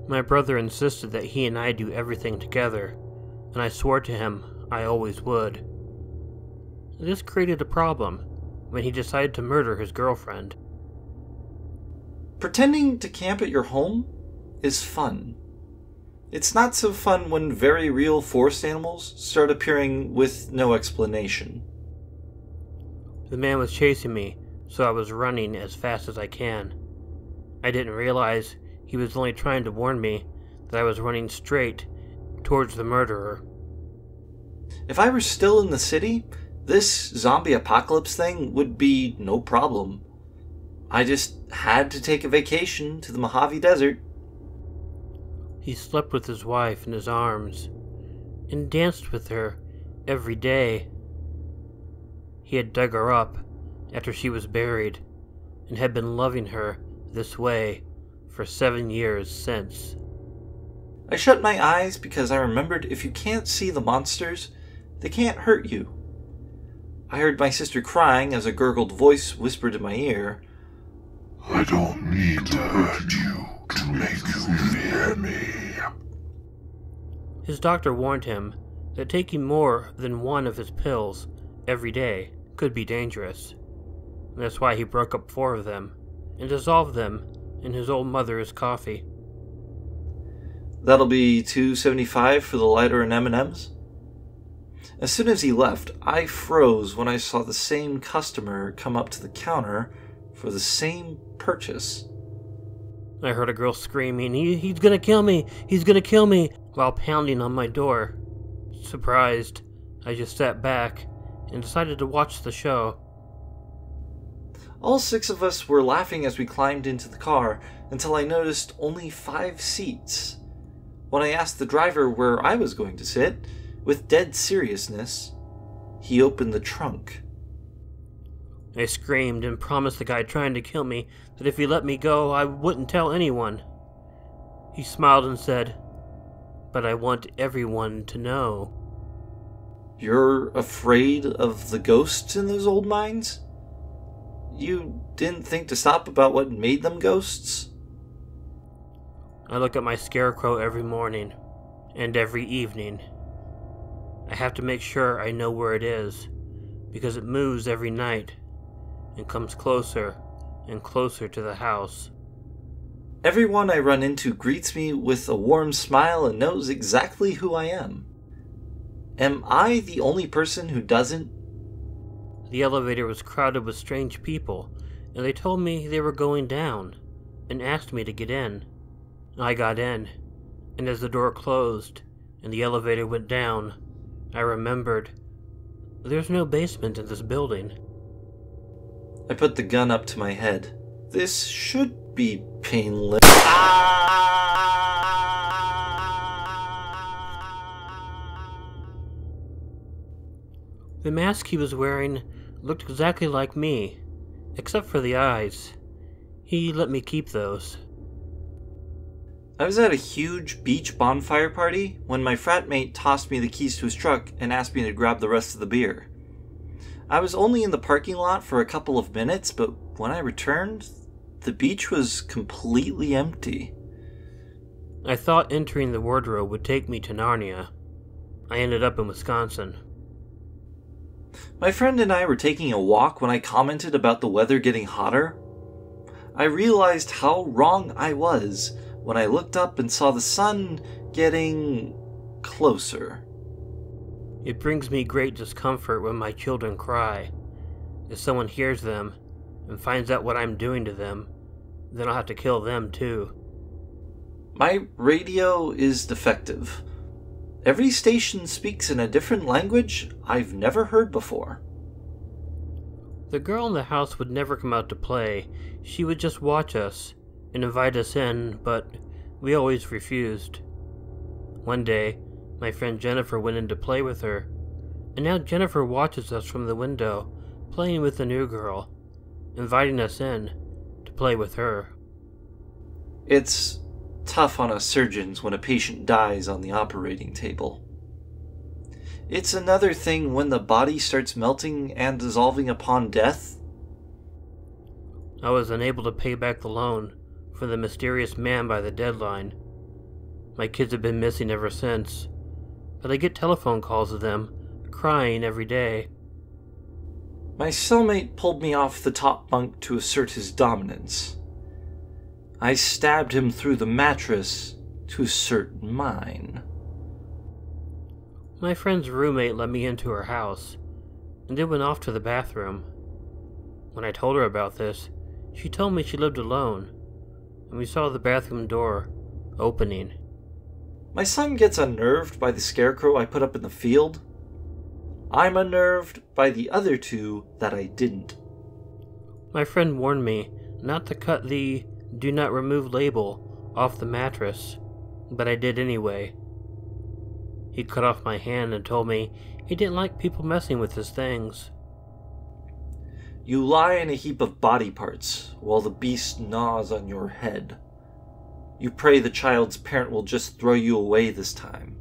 My brother insisted that he and I do everything together, and I swore to him I always would. This created a problem when he decided to murder his girlfriend. Pretending to camp at your home is fun. It's not so fun when very real forest animals start appearing with no explanation. The man was chasing me, so I was running as fast as I can. I didn't realize he was only trying to warn me that I was running straight towards the murderer. If I were still in the city, this zombie apocalypse thing would be no problem. I just had to take a vacation to the Mojave Desert. He slept with his wife in his arms and danced with her every day. He had dug her up after she was buried and had been loving her this way for 7 years since. I shut my eyes because I remembered if you can't see the monsters, they can't hurt you. I heard my sister crying as a gurgled voice whispered in my ear, "I don't need to hurt you to make you fear me." His doctor warned him that taking more than one of his pills every day could be dangerous. And that's why he broke up 4 of them and dissolved them in his old mother's coffee. "That'll be $2.75 for the lighter and M&Ms?" As soon as he left, I froze when I saw the same customer come up to the counter for the same purchase. I heard a girl screaming, he's gonna kill me! He's gonna kill me! While pounding on my door. Surprised, I just sat back and decided to watch the show. All 6 of us were laughing as we climbed into the car until I noticed only 5 seats. When I asked the driver where I was going to sit, with dead seriousness, he opened the trunk. I screamed and promised the guy trying to kill me that if he let me go, I wouldn't tell anyone. He smiled and said, "But I want everyone to know." "You're afraid of the ghosts in those old mines? You didn't think to stop about what made them ghosts?" I look at my scarecrow every morning and every evening. I have to make sure I know where it is, because it moves every night and comes closer and closer to the house. Everyone I run into greets me with a warm smile and knows exactly who I am. Am I the only person who doesn't? The elevator was crowded with strange people, and they told me they were going down and asked me to get in. I got in, and as the door closed and the elevator went down, I remembered there's no basement in this building. I put the gun up to my head. This should be painless. The mask he was wearing looked exactly like me, except for the eyes. He let me keep those. I was at a huge beach bonfire party when my frat mate tossed me the keys to his truck and asked me to grab the rest of the beer. I was only in the parking lot for a couple of minutes, but when I returned, the beach was completely empty. I thought entering the wardrobe would take me to Narnia. I ended up in Wisconsin. My friend and I were taking a walk when I commented about the weather getting hotter. I realized how wrong I was when I looked up and saw the sun getting closer. It brings me great discomfort when my children cry. If someone hears them and finds out what I'm doing to them, then I'll have to kill them too. My radio is defective. Every station speaks in a different language I've never heard before. The girl in the house would never come out to play. She would just watch us and invite us in, but we always refused. One day, my friend Jennifer went in to play with her, and now Jennifer watches us from the window, playing with the new girl, inviting us in to play with her. It's tough on us surgeons when a patient dies on the operating table. It's another thing when the body starts melting and dissolving upon death. I was unable to pay back the loan for the mysterious man by the deadline, My kids have been missing ever since, but I get telephone calls of them, crying every day. My cellmate pulled me off the top bunk to assert his dominance. I stabbed him through the mattress to assert mine. My friend's roommate let me into her house, and then went off to the bathroom. When I told her about this, she told me she lived alone, and we saw the bathroom door opening. My son gets unnerved by the scarecrow I put up in the field. I'm unnerved by the other two that I didn't. My friend warned me not to cut the "Do Not Remove" label off the mattress, but I did anyway. He cut off my hand and told me he didn't like people messing with his things. You lie in a heap of body parts while the beast gnaws on your head. You pray the child's parent will just throw you away this time.